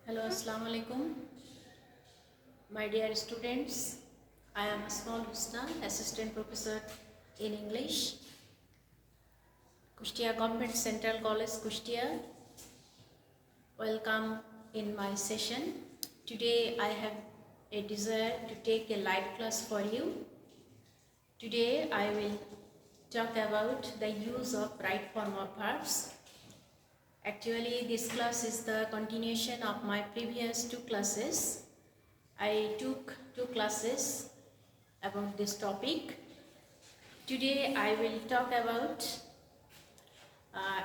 Hello, Assalamu alaikum. My dear students, I am Asmaul Husna, Assistant Professor in English, Kushtia Government Central College, Kushtia. Welcome in my session. Today I have a desire to take a live class for you. Today I will talk about the use of right form of verbs. Actually, this class is the continuation of my previous two classes. I took two classes about this topic. Today I will talk about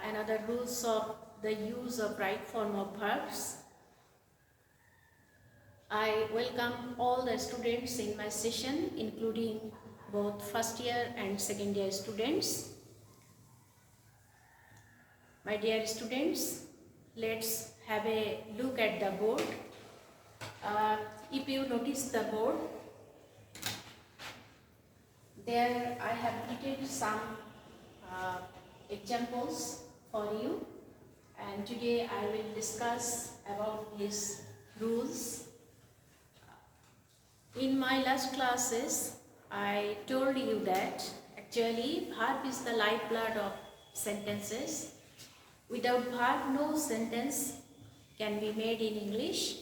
another rules of the use of right form of verbs. I welcome all the students in my session, including both first year and second year students. My dear students, let's have a look at the board. If you notice the board, there I have written some examples for you, and today I will discuss about these rules. In my last classes, I told you that actually verb is the lifeblood of sentences. Without verb, no sentence can be made in English.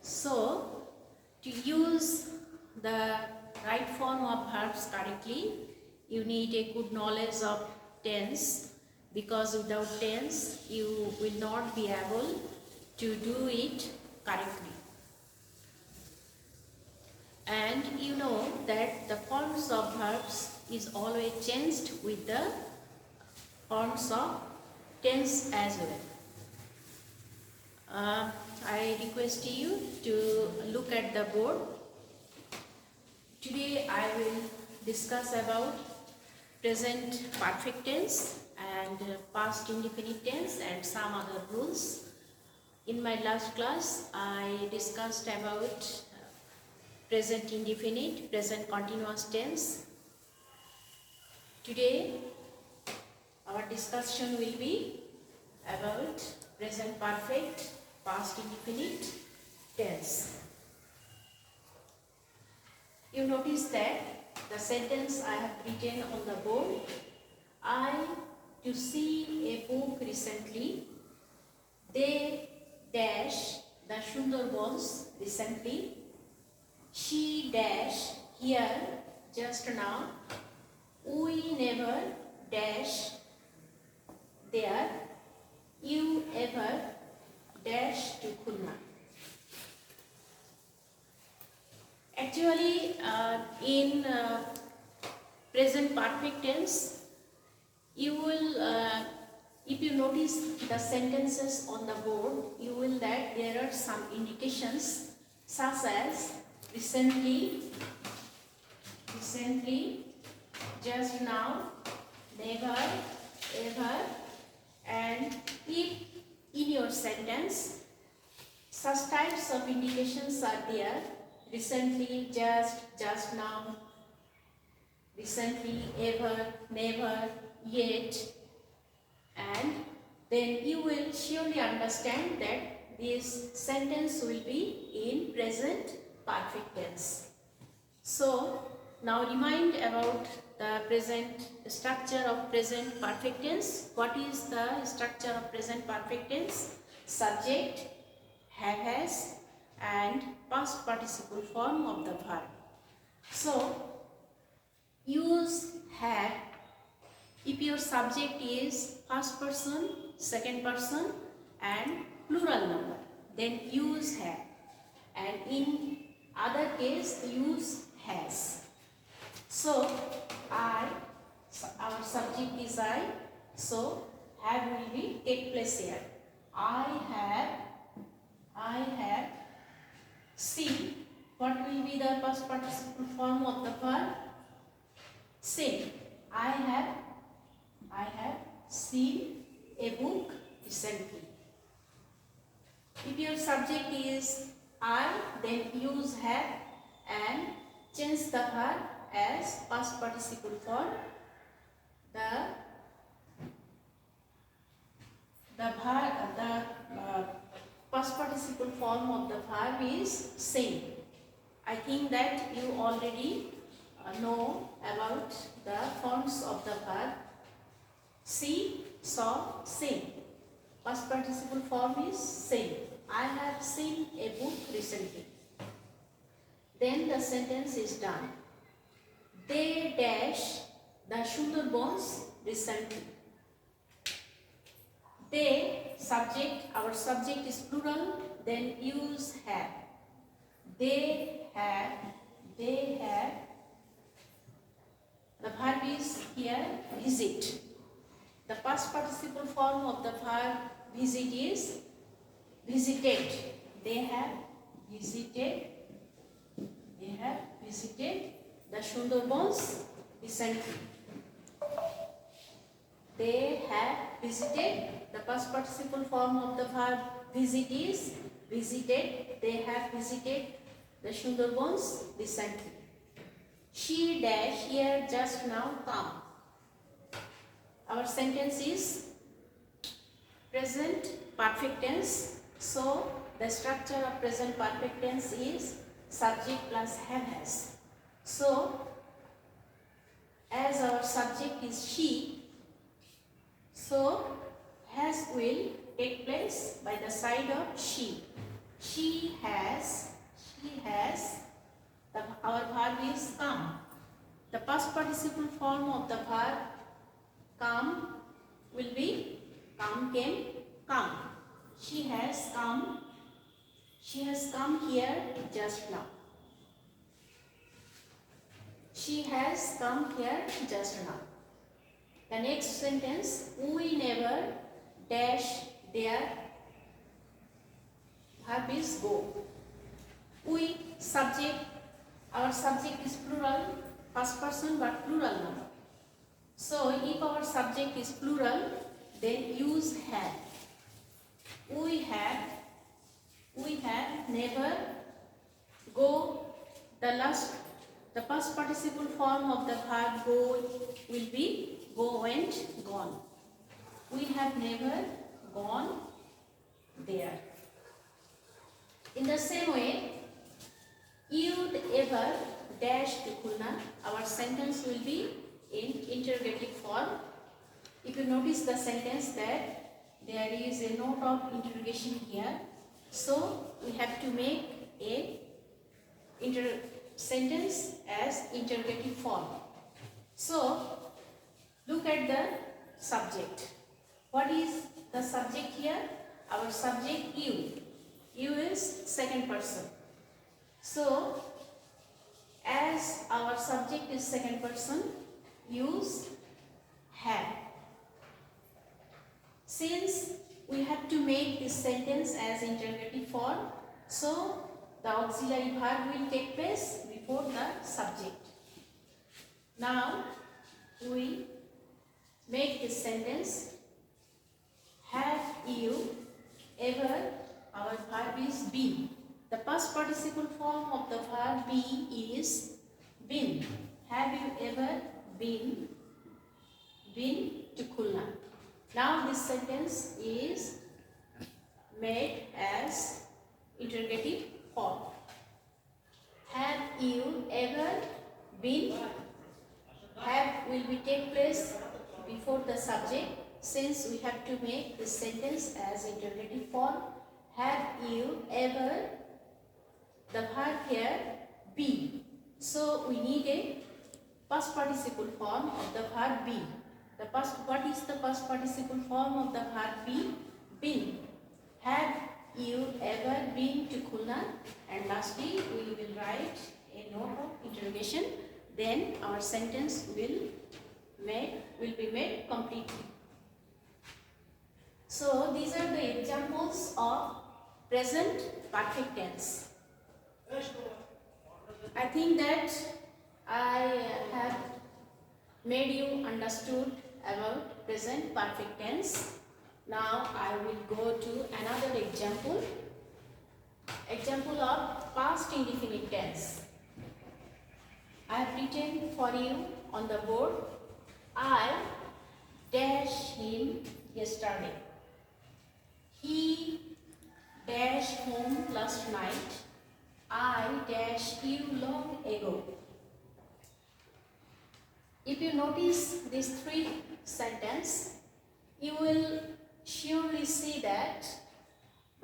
So, to use the right form of verbs correctly, you need a good knowledge of tense, because without tense, you will not be able to do it correctly. And you know that the forms of verbs is always changed with the forms of tense as well. I request you to look at the board. Today I will discuss about present perfect tense and past indefinite tense and some other rules. In my last class I discussed about present indefinite, present continuous tense. Today our discussion will be about present perfect, past indefinite tense. You notice that the sentence I have written on the board: I to see a book recently. They dash the Sundarbans recently. She dash here just now. We never dash there. You ever dash to Khulna. Actually, in present perfect tense, you will, if you notice the sentences on the board, you will that there are some indications such as recently, just now, never, ever, and if in your sentence such types of indications are there: recently, just now, recently, ever, never, yet, and then you will surely understand that this sentence will be in present perfect tense. So now remind about the present structure of present perfect tense. What is the structure of present perfect tense? Subject, have, has, and past participle form of the verb. So use have if your subject is first person, second person, and plural number. Then use have, and in other case use has. So our subject is I, so have will be take place here. I have seen. What will be the past participle form of the verb? Seen. I have seen a book recently. If your subject is I, then use have and change the verb as past participle form. The past participle form of the verb is sing. I think that you already know about the forms of the verb see, saw, sing. Past participle form is sing. I have seen a book recently. Then the sentence is done. They dash the Sundarbans recently. They, subject, our subject is plural, then use have. They have, the verb is here visit. The past participle form of the verb visit is visited. They have visited the Sundarbans recently. They have visited. The past participle form of the verb visit is visited. They have visited the Sundarbans recently. She dash here just now come. Our sentence is present perfect tense. So the structure of present perfect tense is subject plus have has. So as our subject is she, so has will take place by the side of she. She has, our verb is come. The past participle form of the verb come will be come, came, come. She has come here just now. She has come here just now. The next sentence, we never dash there, verb is go. We, subject, our subject is plural, first person but plural number. So if our subject is plural, then use have. We have never go. The past participle form of the verb go will be go, went, gone. We have never gone there. In the same way, you'd ever dash to Khulna. Our sentence will be in interrogative form. If you notice the sentence that there is a note of interrogation here, so we have to make a sentence as interrogative form. So look at the subject. What is the subject here? Our subject you. You is second person. So as our subject is second person, use have. Since we have to make this sentence as interrogative form, so the auxiliary verb will take place before the subject. Now we make this sentence, have you ever, our verb is been. The past participle form of the verb be is been. Have you ever been to Khulna? Now this sentence is made as interrogative form. Have you ever been? Have will be take place before the subject, since we have to make this sentence as interrogative form. Have you ever, the verb here be. So we need a past participle form of the verb be. What is the past participle form of the verb be? Been. Have you ever been to Khulna? And lastly, we will write a note of interrogation. Then our sentence will be made completely. So these are the examples of present perfect tense. I think that I have made you understood about present perfect tense. Now I will go to another example. Example of past indefinite tense. I have written for you on the board, I dash him yesterday. He dash home last night. I dash you long ago. If you notice these three sentences, you will surely see that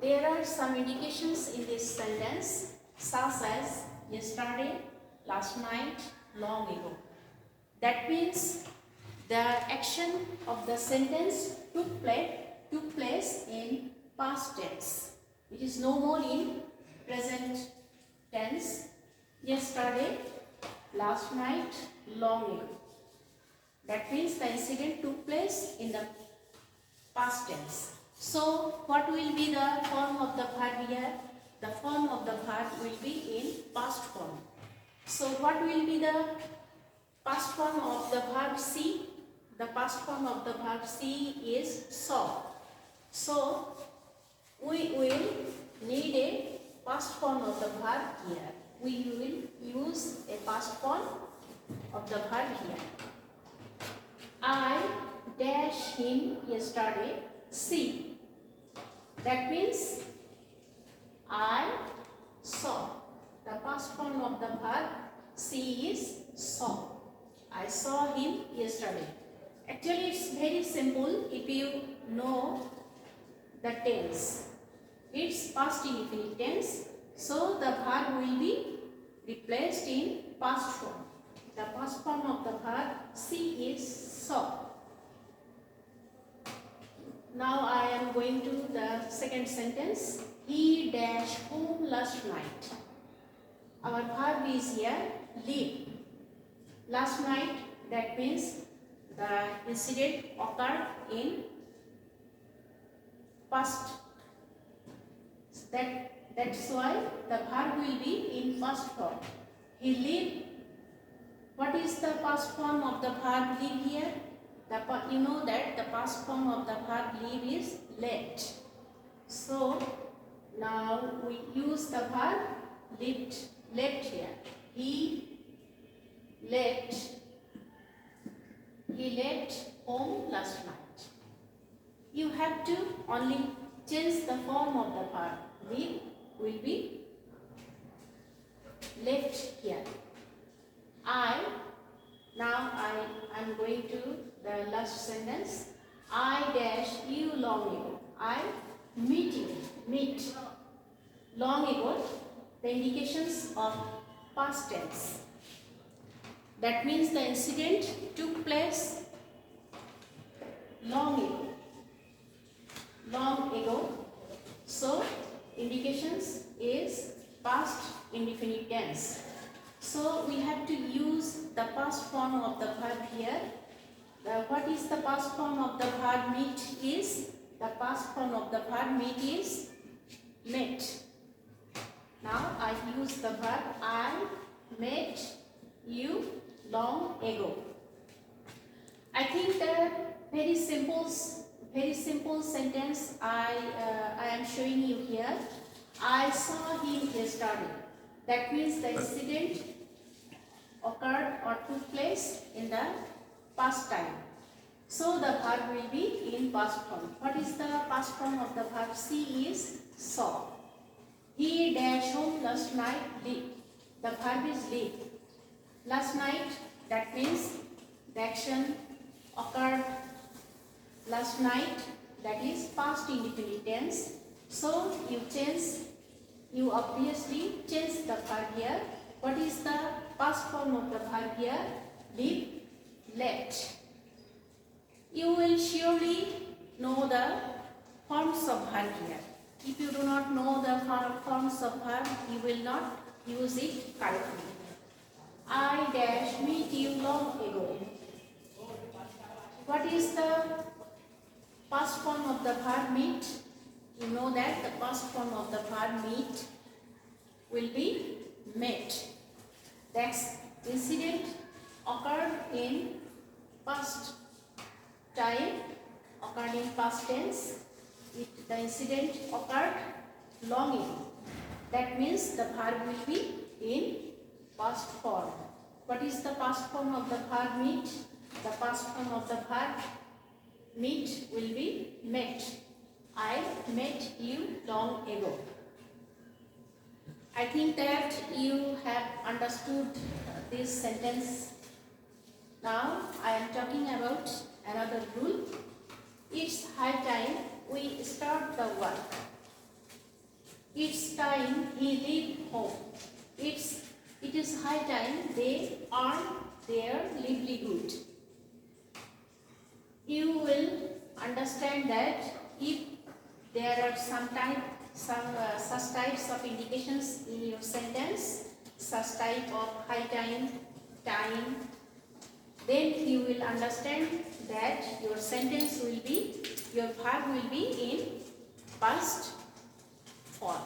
there are some indications in this sentence such as yesterday, last night, long ago. That means the action of the sentence took place in past tense. It is no more in present tense. Yesterday, last night, long ago. That means the incident took place in the past tense. So, what will be the form of the verb here? The form of the verb will be in past form. So, what will be the past form of the verb see? The past form of the verb see is saw. So, we will need a past form of the verb here. We will use a past form of the verb here. I dash him yesterday see. That means I saw. The past form of the verb see is saw. I saw him yesterday. Actually, it's very simple if you know the tense. It's past indefinite tense. So, the verb will be replaced in past form. The past form of the verb see is saw. Now I am going to the second sentence. He dash home last night. Our verb is here leave. Last night, that means the incident occurred in past. That's why the verb will be in past form. He lived. What is the past form of the verb live here? You know that the past form of the verb live is left. So now we use the verb left here. He left home last night. You have to only change the form of the verb. Live will be left here. Now I am going to the last sentence. I dash you long ago. I meet you. Meet. Long ago, the indications of past tense. That means the incident took place long ago. Long ago. So, indications is past indefinite tense. So, we have to use the past form of the verb here. What is the past form of the verb meet is? The past form of the verb meet is met. Now, I use the verb I met you long ago. I think the very simple sentence I am showing you here. I saw him yesterday. That means the incident occurred or took place in the past time. So the verb will be in past form. What is the past form of the verb see is saw. He dash home last night leave. The verb is leave. Last night, that means the action occurred last night, that is past indefinite tense. So you obviously change the verb here. What is the past form of the verb here? Leave, left. You will surely know the forms of verb here. If you do not know the forms of verb, you will not use it correctly. I dash meet you long ago. What is the past form of the verb meet? You know that the past form of the verb meet will be met. That incident occurred in past time, occurred in past tense. The incident occurred long ago. That means the verb will be in past form. What is the past form of the verb meet? The past form of the verb meet will be met. I met you long ago. I think that you have understood this sentence. Now I am talking about another rule. It's high time we start the work. It's time he leave home. It is high time they earn their livelihood. You will understand that if there are some such types of indications in your sentence, such type of high time, time, then you will understand that your sentence will be, your verb will be in past form.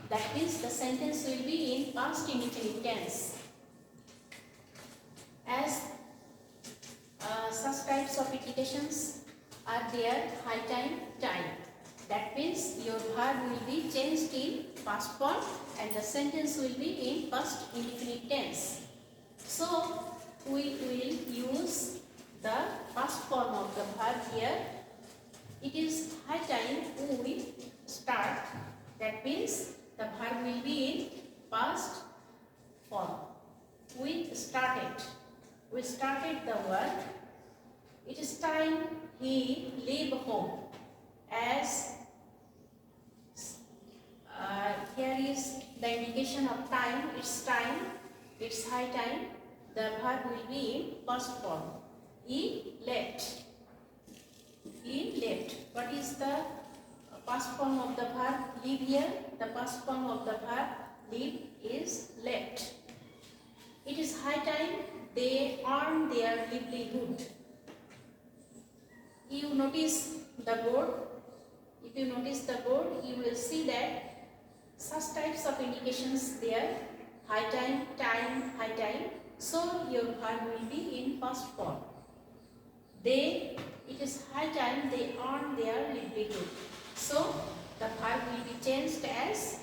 That means the sentence will be in past indefinite tense. As such types of indications are there, high time, time. That means your verb will be changed in past form and the sentence will be in past indefinite tense. So we will use the past form of the verb here. It is high time we start. That means the verb will be in past form. We started. We started the work. It is time he leave home. As here is the indication of time. It's time. It's high time. The verb will be in past form. He left. He left. What is the past form of the verb leave here? The past form of the verb leave is left. It is high time they earn their livelihood. You notice the board. If you notice the board, you will see that such types of indications there. High time, time, high time. So your verb will be in past form. It is high time they earn their livelihood. So the verb will be changed as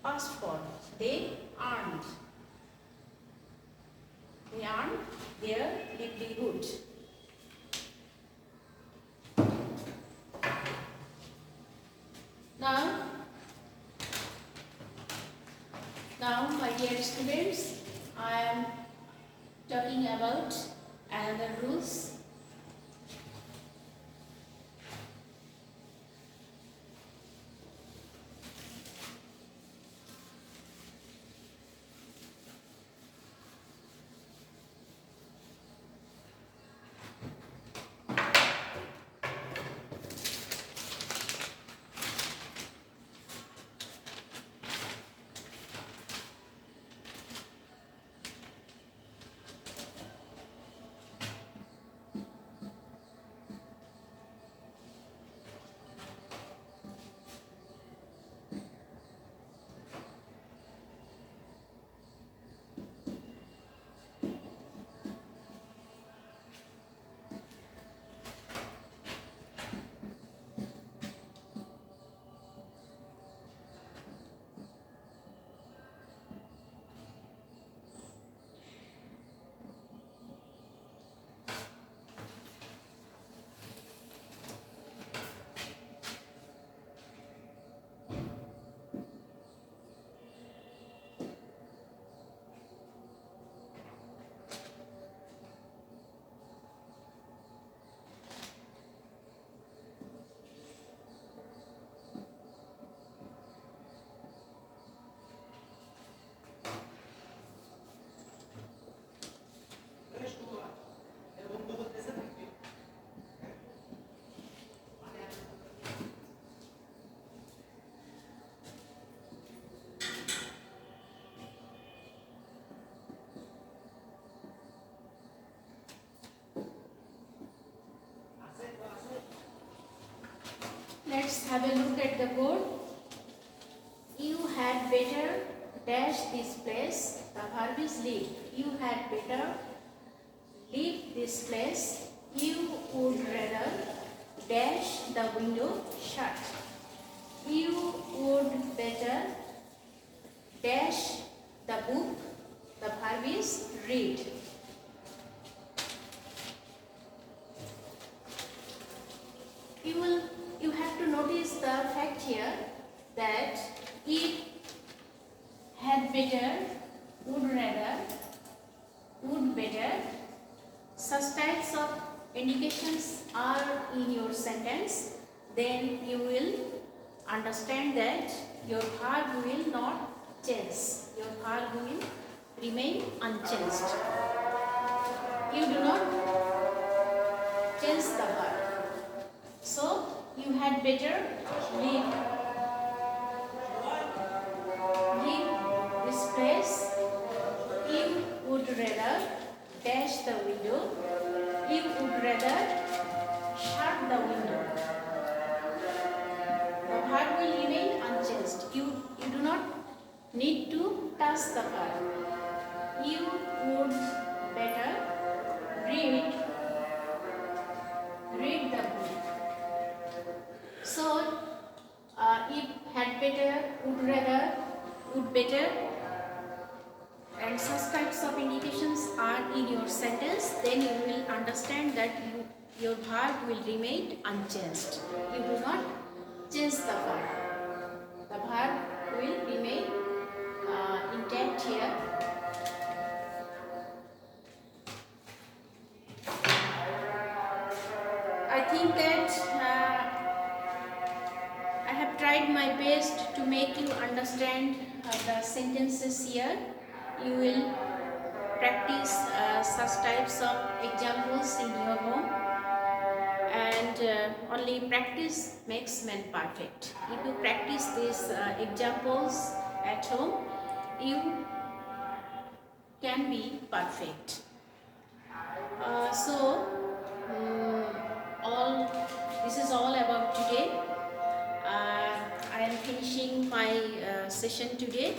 past form. They earned. They earned their livelihood. Now my dear students, I am talking about another rules. Let's have a look at the board. You had better dash this place. The verb is leave. You had better leave this place. You would rather dash the window shut. You would better dash the book. The verb is read. You have to notice the fact here that if, had better, would rather, would better, such types of indications are in your sentence, then you will understand that your verb will not change. Your verb will remain unchanged. You do not change the verb. So you had better leave this place. You would rather dash the window. You would rather shut the window. The verb will remain unchanged. You do not need to touch the verb. You would better read the book. So, if had better, would rather, would better, and such types of indications are in your sentence, then you will understand that your verb will remain unchanged. You do not change the verb. The verb will remain intact here. I think that I have tried my best to make you understand the sentences here. You will practice such types of examples in your home, and only practice makes man perfect. If you practice these examples at home, you can be perfect. This is all about today. I am finishing my session today,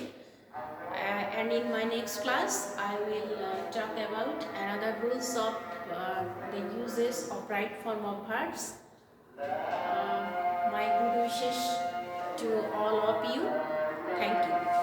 and in my next class I will talk about another rules of the uses of right form of verbs. My good wishes to all of you. Thank you.